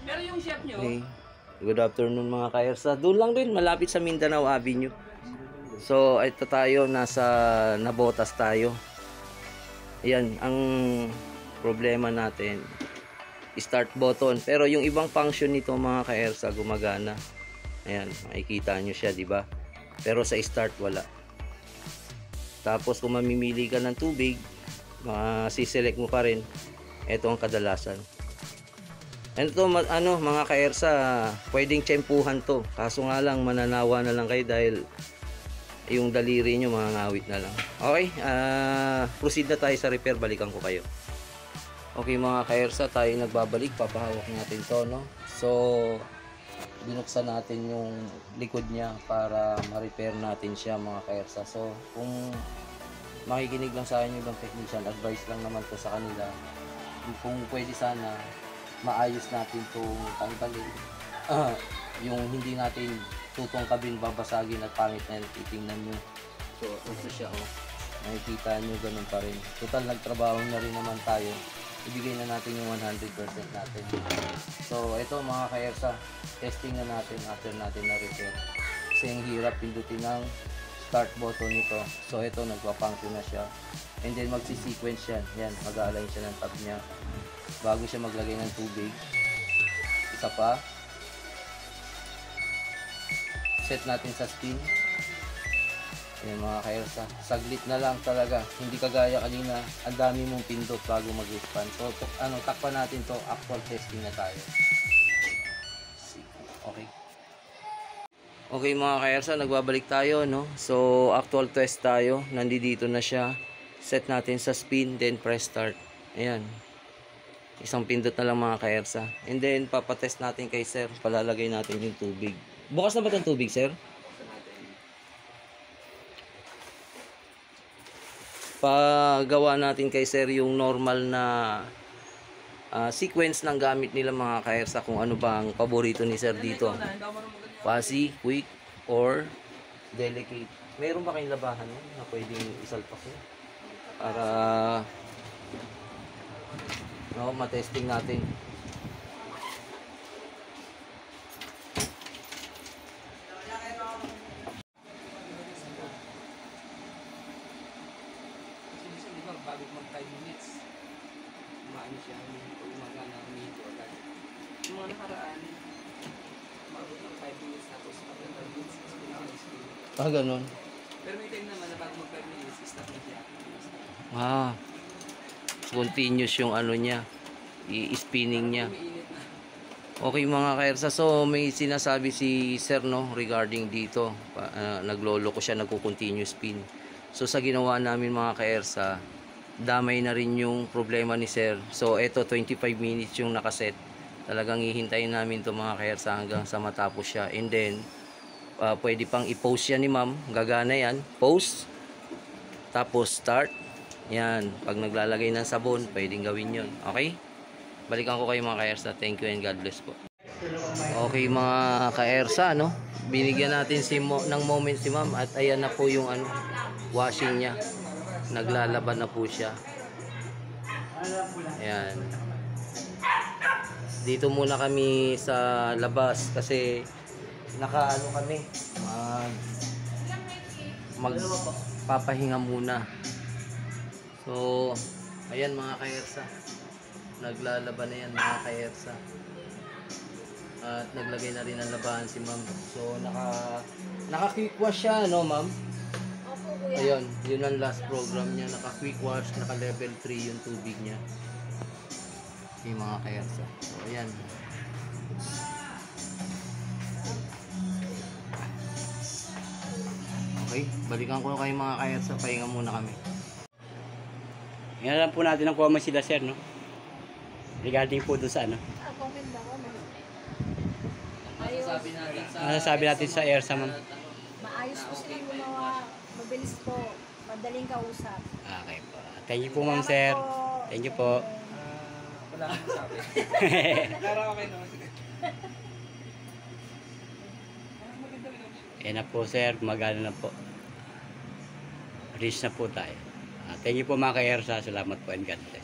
Pero yung chef nyo, Okay. Good afternoon mga ka-ERSA. Doon lang din, malapit sa Mindanao Avenue. So, ito tayo, nasa Nabotas tayo. Ayan, ang problema natin, start button. Pero yung ibang function nito mga ka-ERSA, gumagana. Ayan, makikita nyo siya, di ba? Pero sa start, wala. Tapos, kung mamimili ka ng tubig, masiselect mo pa rin. Ito ang kadalasan. Ito mga ka-ERSA, pwedeng tsempuhan to. Kaso nga lang mananawa na lang kayo dahil yung daliri nyo mangangawit na lang. Okay, proceed na tayo sa repair. Balikan ko kayo. Okay mga ka-ERSA, tayo nagbabalik. Papahawak natin to, no? So, binuksan natin yung likod niya para ma-repair natin siya mga ka-ERSA. So, kung makikinig lang sa akin yung ibang technician, advice lang naman to sa kanila. Kung pwede sana maayos natin itong tanggalin. Yung hindi natin tutungkabin, babasagin at pangit na titingnan nyo. So, ito siya, oh. Nakikita nyo, ganun pa rin. Total, nagtrabaho na rin naman tayo. Ibigay na natin yung 100% natin. So, ito mga ka-ERSA, testing na natin after natin na repair. Kasi ang hirap pindutin ng start button nito. So, ito, nagpa-function na siya. And then, magsi-sequence yan. Yan, mag-align siya ng tab niya bago siya maglagay ng tubig. Isa pa, set natin sa spin. Ayan mga ka-ERSA, saglit na lang talaga, hindi kagaya kanina ang dami mong pindot bago mag-expand. So takpan natin to, actual testing na tayo. Okay mga ka-ERSA, nagbabalik tayo, no? So actual test tayo, nandito na siya. Set natin sa spin, then press start. Ayan, isang pindot na lang mga ka-ERSA. And then, papatest natin kay sir. Palalagay natin yung tubig. Bukas na ba itong tubig, sir? Pagawa natin kay sir yung normal na sequence ng gamit nila mga ka-ERSA. Kung ano ba ang paborito ni sir dito. Fuzzy, quick, or delicate. Meron ba kayong labahan na pwedeng isalpak yun? Para no, matesting natin. bago mag 5 minutes, umaano siya, umagana ang minute agad. Yung mga nakaraan, bago ng 5 minutes tapos mag 5 minutes, tapos pinakalis ko. Ganun. Pero may time naman na bago mag 5 minutes, stop na siya. Continuous yung ano niya, i-spinning niya. Okay mga ka-ERSA, so may sinasabi si sir, no, regarding dito. Naglolo ko siya, nagko-continue spin. So sa ginawa namin mga ka-ERSA, damay na rin yung problema ni sir. So eto 25 minutes yung nakaset. Talagang hihintayin namin to mga ka-ERSA hanggang sa matapos siya. And then pwede pang i-post yan ni ma'am. Gagana yan, post, tapos start. Yan, pag naglalagay ng sabon, pwedeng gawin yun. Okay? Balikan ko kayo mga ka-ERSA. Thank you and God bless po. Okay mga ka-ERSA, no? Binigyan natin ng moment si ma'am at ayan na po yung washing niya. Naglalaban na po siya. Ayan. Dito muna kami sa labas kasi kami magpapahinga muna. So, ayan mga ka-ERSA. Naglalaban na yan mga ka-ERSA. At naglagay na rin ng labahan si ma'am. So, naka-quick wash siya, no ma'am? Opo, kuya. Ayun, yun ang last program niya. Naka-quick wash, naka-level 3 yung tubig niya. Okay mga ka-ERSA. So, ayan. Okay, balikan ko kayo mga ka-ERSA. Pahinga muna kami. Yan lang po natin ang comment sila sir, no? Regarding po doon sa Comment ba ako? Masasabi natin sa masasabi natin sa ERSA, ma'am. Maayos po silang gumawa. Mabilis po. Madaling kausap. Okay po. Thank you po ma'am sir. Thank you po. wala kang masabi. Pero okay naman. Ayan na po sir, magana na po. Reach na po tayo. Thank you po mga ka-ERSA. Salamat po and God bless.